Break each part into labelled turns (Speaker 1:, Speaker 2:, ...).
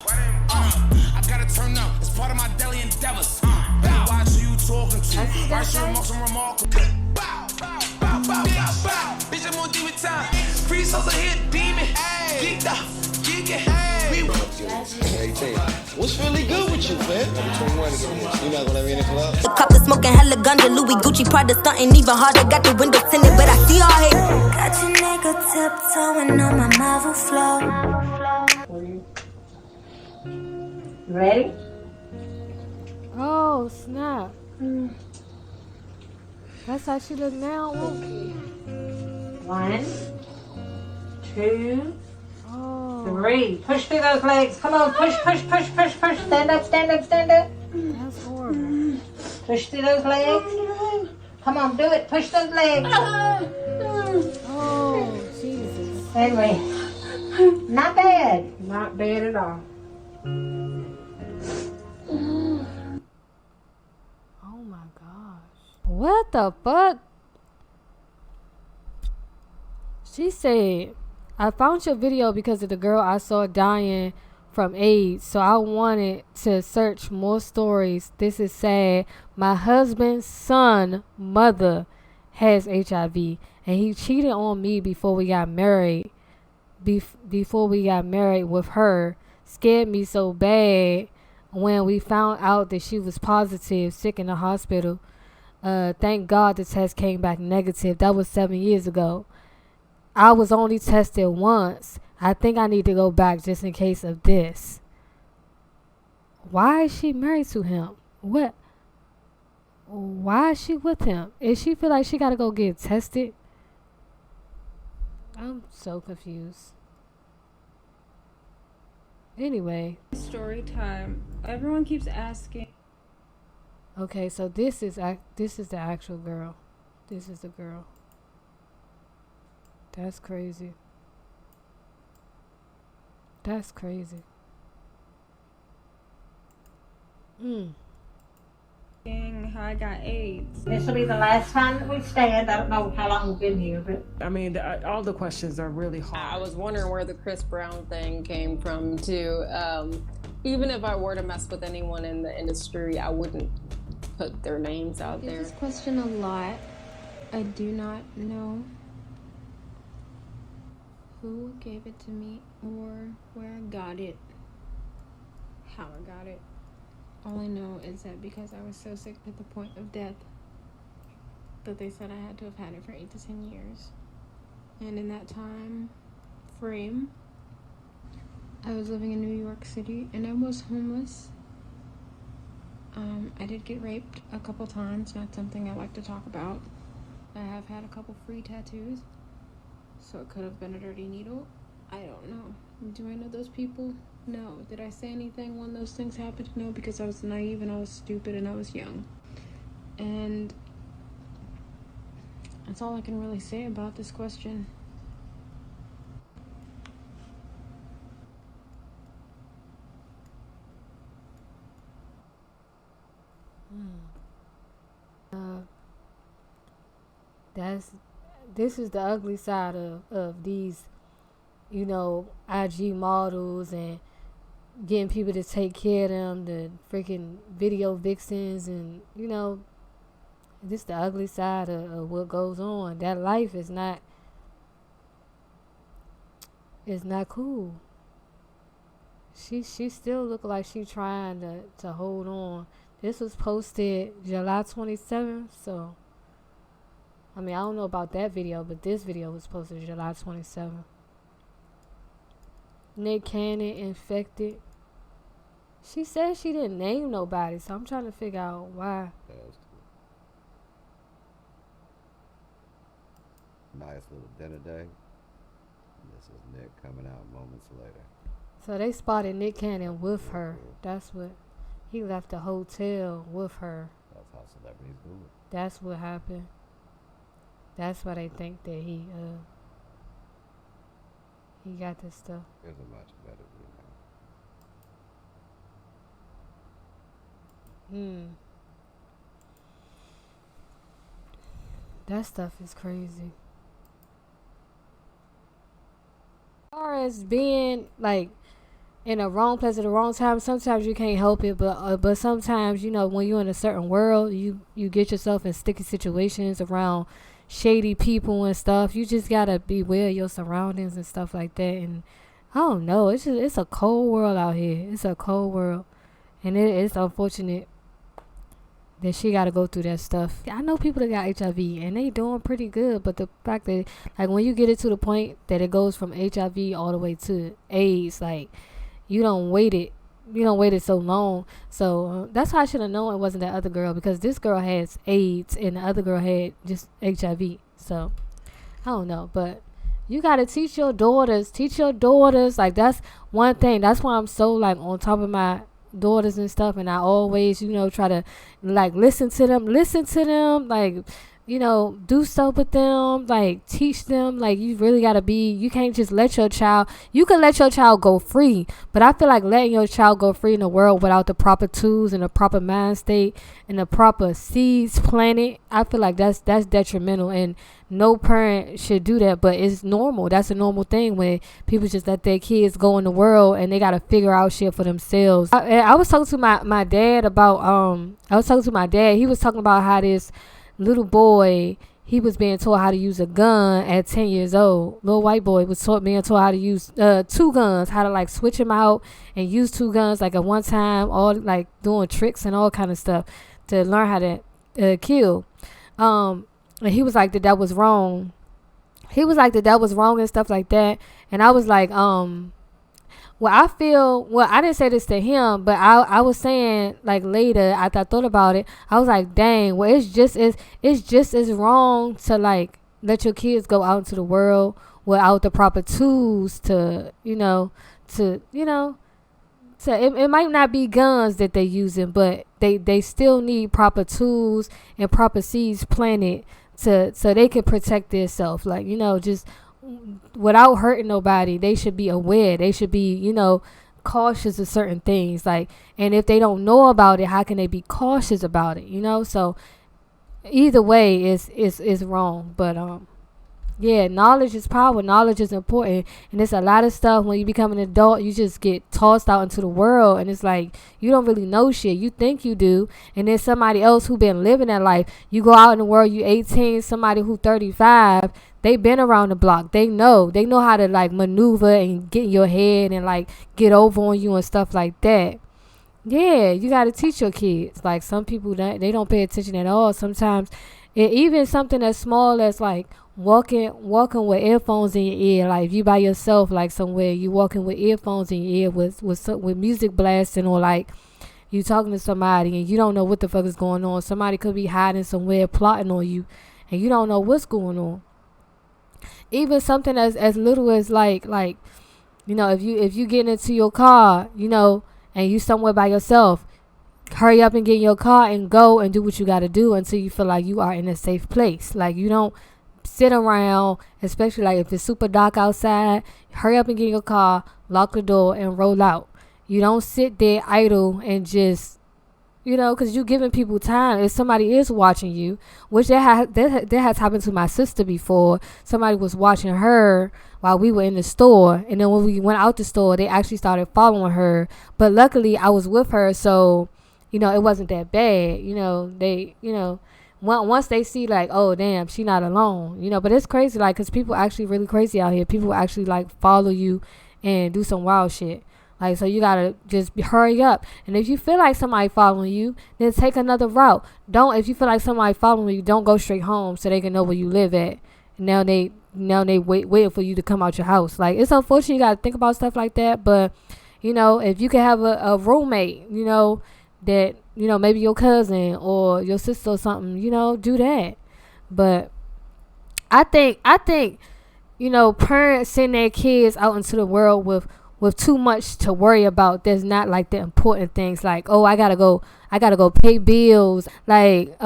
Speaker 1: I gotta turn up. It's part of my daily endeavors. Watch who you talking to. Why should remarks and remarkable? Bow, bow, bow, bow, bow, bow. Bitch, I'm on demon time. Free souls are here, demon. Geeked up, geeking.
Speaker 2: 18. What's really good with you, man? 21 again. You not gonna be in the club?
Speaker 3: The cop is smoking hella ganja, Louis Gucci, Prada stunting even harder. Got the window tinted, but I see all hate. Got your nigga tiptoeing on my Marvel flow.
Speaker 4: Ready?
Speaker 5: Oh, snap. That's how she look now. Look.
Speaker 4: 1, 2,
Speaker 5: Oh,
Speaker 4: 3. Push through those legs. Come on, push, push, push, push, push. Stand up, stand up, stand up.
Speaker 5: that's horrible.
Speaker 4: Push through those legs. Come on, do it. Push those legs.
Speaker 5: Oh, Jesus.
Speaker 4: Anyway, not bad.
Speaker 5: Not bad at all. Oh my gosh. What the fuck? She said, I found your video because of the girl I saw dying from AIDS, so I wanted to search more stories. This is sad. My husband's son mother has HIV, and he cheated on me before we got married. Before we got married with her, scared me so bad when we found out that she was positive, sick in the hospital. Thank God the test came back negative. That was 7 years ago. I was only tested once. I think I need to go back just in case of this. Why is she married to him? What? Why is she with him? Is she feel like she gotta go get tested? I'm so confused. Anyway.
Speaker 6: Story time. Everyone keeps asking.
Speaker 5: Okay, so this is the actual girl. This is the girl. That's crazy. That's crazy.
Speaker 6: How I got AIDS.
Speaker 4: This will be the last time that we stand. I don't know how long we've been here, but
Speaker 7: I mean, all the questions are really hard.
Speaker 8: I was wondering where the Chris Brown thing came from too. Even if I were to mess with anyone in the industry, I wouldn't put their names out there.
Speaker 9: This question a lot. I do not know who gave it to me or where I got it, how I got it. All I know is that because I was so sick at the point of death that they said I had to have had it for 8 to 10 years. And in that time frame, I was living in New York City and I was homeless. I did get raped a couple times, not something I like to talk about. I have had a couple free tattoos, so it could have been a dirty needle. I don't know. Do I know those people? No. Did I say anything when those things happened? No, because I was naive and I was stupid and I was young. And that's all I can really say about this question.
Speaker 5: This is the ugly side of these, IG models and getting people to take care of them, the freaking video vixens, and this the ugly side of what goes on. That life is not cool. She still look like she trying to hold on. This was posted July 27th, so I don't know about that video, but this video was posted July 27th. Nick Cannon infected. She said she didn't name nobody, so I'm trying to figure out why.
Speaker 2: Nice little dinner day. This is Nick coming out moments later.
Speaker 5: So they spotted Nick Cannon with her. That's what he left the hotel with her.
Speaker 2: That's how celebrities do it.
Speaker 5: That's what happened. That's why they think that he got this stuff.
Speaker 2: There's a much better view now.
Speaker 5: That stuff is crazy. As far as being like in the wrong place at the wrong time. Sometimes you can't help it, but sometimes, you know, when you're in a certain world, you get yourself in sticky situations around shady people and stuff. You just gotta be aware of your surroundings and stuff like that. And I don't know, it's a cold world out here. It's a cold world, and it's unfortunate that she got to go through that stuff. I know people that got HIV and they doing pretty good, but the fact that, like, when you get it to the point that it goes from HIV all the way to AIDS, like, you don't wait it so long. So that's how I should have known it wasn't that other girl, because this girl has AIDS and the other girl had just HIV. So I don't know, but you got to teach your daughters, like, that's one thing. That's why I'm so, like, on top of my daughters and stuff, and I always, you know, try to, like, listen to them, like, you know, do stuff with them, like, teach them. Like, you really gotta be, you can't just let your child, you can let your child go free, but I feel like letting your child go free in the world without the proper tools and the proper mind state and the proper seeds planted, I feel like that's detrimental, and no parent should do that. But it's normal. That's a normal thing when people just let their kids go in the world and they gotta figure out shit for themselves. I was talking to my dad about he was talking about how this little boy, he was being taught how to use a gun at 10 years old. Little white boy was being taught how to use 2 guns, how to, like, switch them out and use 2 guns, like, at one time, all, like, doing tricks and all kind of stuff to learn how to kill. And he was like that was wrong. And stuff like that. And I was like, I didn't say this to him, but I was saying, like, later after I thought about it, I was like, dang, well, it's just as wrong to, like, let your kids go out into the world without the proper tools to it might not be guns that they're using, but they still need proper tools and proper seeds planted so they can protect themselves. Like, you know, just without hurting nobody. They should be aware. They should be, you know, cautious of certain things. Like, and if they don't know about it, how can they be cautious about it? You know, so either way is wrong. But yeah, knowledge is power. Knowledge is important, and it's a lot of stuff. When you become an adult, you just get tossed out into the world, and it's like you don't really know shit. You think you do, and then somebody else who been living that life. You go out in the world, you 18, somebody who 35. They been around the block. They know how to, like, maneuver and get in your head and, like, get over on you and stuff like that. Yeah, you got to teach your kids. Like, some people, they don't pay attention at all. Sometimes even something as small as, like, walking with earphones in your ear. Like, if you by yourself, like, somewhere, you walking with earphones in your ear with music blasting, or, like, you talking to somebody and you don't know what the fuck is going on. Somebody could be hiding somewhere plotting on you and you don't know what's going on. Even something as little as, like, you know, if you get into your car, you know, and you somewhere by yourself, hurry up and get in your car and go and do what you got to do until you feel like you are in a safe place. Like, you don't sit around, especially, like, if it's super dark outside. Hurry up and get in your car, lock the door, and roll out. You don't sit there idle and just, you know, because you're giving people time. If somebody is watching you, which that has happened to my sister before. Somebody was watching her while we were in the store, and then when we went out the store, they actually started following her. But luckily, I was with her, so, you know, it wasn't that bad. You know, they, you know, once they see, like, oh, damn, she not alone, you know. But it's crazy, like, because people actually really crazy out here. People actually, like, follow you and do some wild shit. Like, so you gotta just hurry up. And if you feel like somebody following you, then take another route. If you feel like somebody following you, don't go straight home so they can know where you live at. Now they waiting for you to come out your house. Like, it's unfortunate you gotta think about stuff like that. But, you know, if you can have a roommate, you know, that, you know, maybe your cousin or your sister or something, you know, do that. But I think, you know, parents send their kids out into the world with too much to worry about. There's not, like, the important things, like, oh, I gotta go pay bills, like, you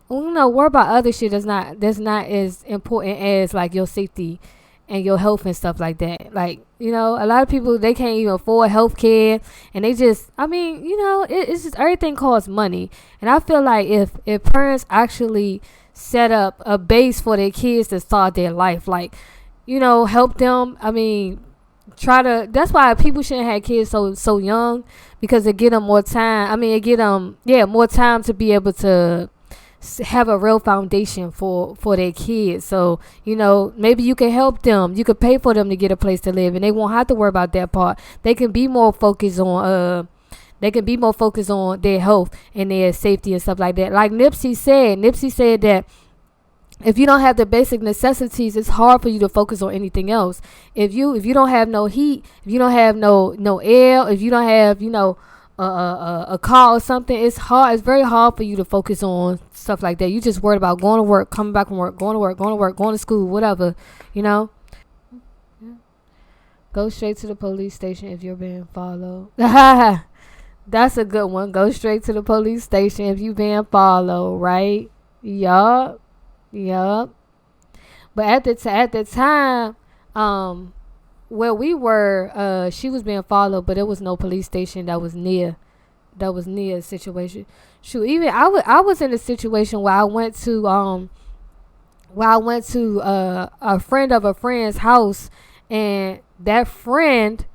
Speaker 5: know, worry about other shit that's not as important as, like, your safety and your health and stuff like that. Like, you know, a lot of people, they can't even afford health care, and they just, I mean, you know, it's just, everything costs money. And I feel like if parents actually set up a base for their kids to start their life, like, you know, help them, I mean, that's why people shouldn't have kids so young, because it get them more time. I mean, it get them more time to be able to have a real foundation for their kids. So, you know, maybe you can help them. You could pay for them to get a place to live, and they won't have to worry about that part. They can be more focused on their health and their safety and stuff like that. Like Nipsey said that if you don't have the basic necessities, it's hard for you to focus on anything else. If you don't have no heat, if you don't have no air, if you don't have, you know, a car or something, it's very hard for you to focus on stuff like that. You just worried about going to work, coming back from work, going to work, going to school, whatever, you know. Go straight to the police station if you're being followed. That's a good one. Go straight to the police station if you're being followed, right? Yup. But at the time, where we were, she was being followed, but there was no police station that was near a situation. Shoot, even I was in a situation where I went to a friend of a friend's house, and that friend,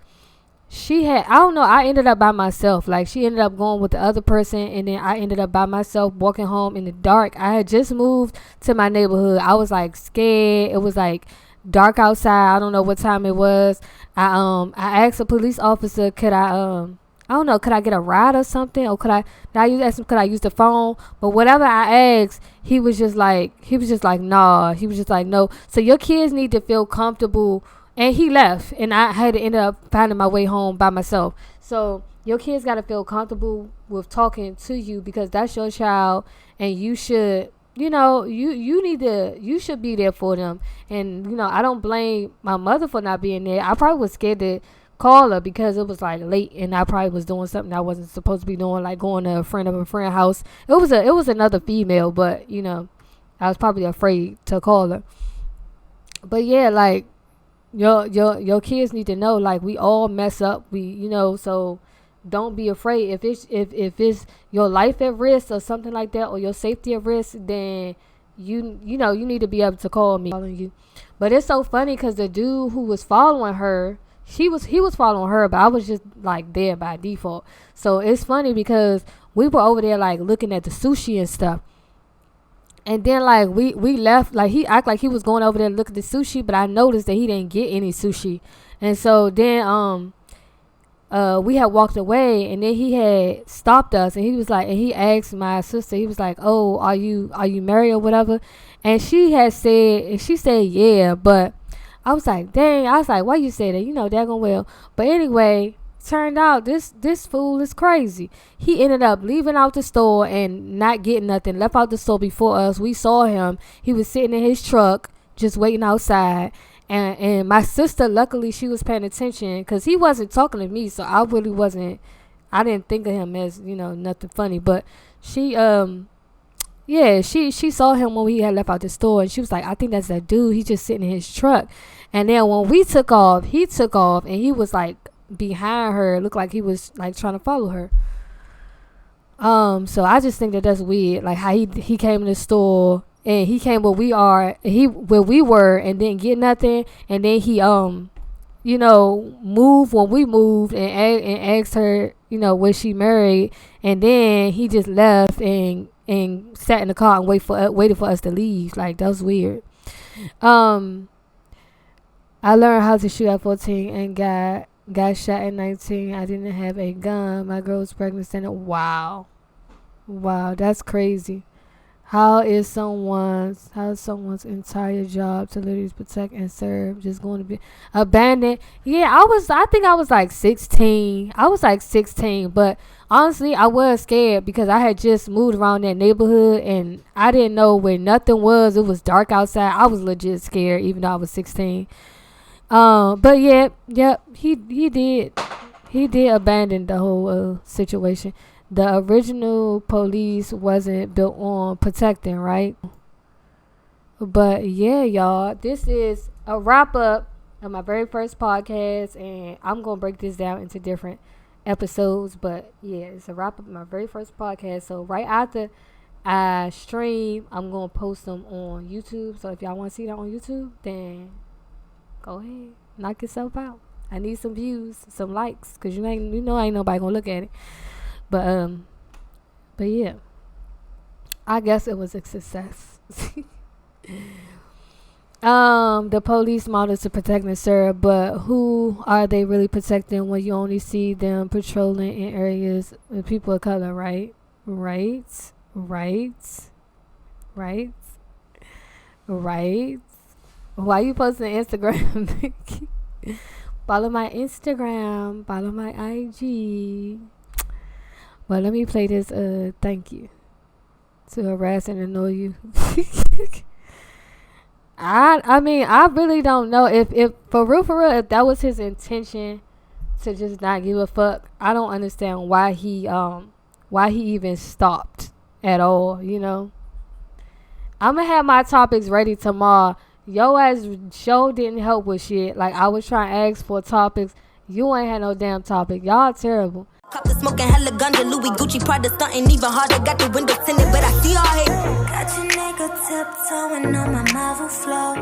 Speaker 5: I ended up by myself. Like, she ended up going with the other person, and then I ended up by myself walking home in the dark. I had just moved to my neighborhood. I was like scared. It was like dark outside. I don't know what time it was. I asked a police officer, could I get a ride or something, or could I use the phone? But whatever I asked, he was just like nah. He was just like, no. So your kids need to feel comfortable. And he left, and I had to end up finding my way home by myself. So your kids got to feel comfortable with talking to you, because that's your child, and you should, you know, you should be there for them. And, you know, I don't blame my mother for not being there. I probably was scared to call her because it was like late, and I probably was doing something I wasn't supposed to be doing, like going to a friend of a friend's house. It was another female, but, you know, I was probably afraid to call her. But yeah, like, your kids need to know, like, we all mess up, you know, so don't be afraid. If it's your life at risk or something like that, or your safety at risk, then you know you need to be able to call me. But it's so funny because the dude who was following her, he was following her, but I was just like there by default. So it's funny because we were over there like looking at the sushi and stuff. And then, like, we left, like, he acted like he was going over there to look at the sushi, but I noticed that he didn't get any sushi. And so then we had walked away, and then he had stopped us, and he was like, and he asked my sister, he was like, oh, are you married or whatever? And she said yeah, but I was like, dang, why you say that? You know, daggone well. But anyway, turned out this fool is crazy. He ended up leaving out the store and not getting nothing. Left out the store before us. We saw him. He was sitting in his truck just waiting outside. And my sister, luckily, she was paying attention because he wasn't talking to me. So I really wasn't. I didn't think of him as, you know, nothing funny. But she she saw him when he had left out the store, and she was like, I think that's that dude. He's just sitting in his truck. And then when we took off, he took off, and he was like behind her. It looked like he was like trying to follow her. So I just think that's weird, like how he came in the store, and he came where we were and didn't get nothing, and then he you know, moved when we moved and asked her, you know, was she married, and then he just left and sat in the car and waited for us to leave. Like, that was weird. I learned how to shoot at 14 and got shot at 19. I didn't have a gun. My girl was pregnant. Wow, that's crazy. How is someone's entire job to literally protect and serve just going to be abandoned? Yeah, I think I was like 16. But honestly, I was scared because I had just moved around that neighborhood and I didn't know where nothing was. It was dark outside. I was legit scared even though I was 16. But yeah, he did abandon the whole situation. The original police wasn't built on protecting, right? But yeah, y'all, this is a wrap up of my very first podcast, and I'm gonna break this down into different episodes. But yeah, it's a wrap up of my very first podcast. So right after I stream, I'm gonna post them on YouTube. So if y'all want to see that on YouTube, then go ahead, knock yourself out. I need some views, some likes, cause ain't nobody gonna look at it. But yeah, I guess it was a success. The police models to protect Nasira, but who are they really protecting when you only see them patrolling in areas with people of color, right? Right. Why you posting Instagram? Follow my Instagram, follow my IG. Well, let me play this thank you to harass and annoy you. I mean, I really don't know if for real, if that was his intention to just not give a fuck. I don't understand why he even stopped at all, you know. I'm gonna have my topics ready tomorrow. Yo ass show didn't help with shit. Like, I was trying to ask for topics. You ain't had no damn topic. Y'all terrible.
Speaker 3: Cop the smoking hella ganja, Louis Gucci Prada stunting even harder. Got the windows tinted, but I see all hate. Got your nigga tiptoeing on my Marvel flow.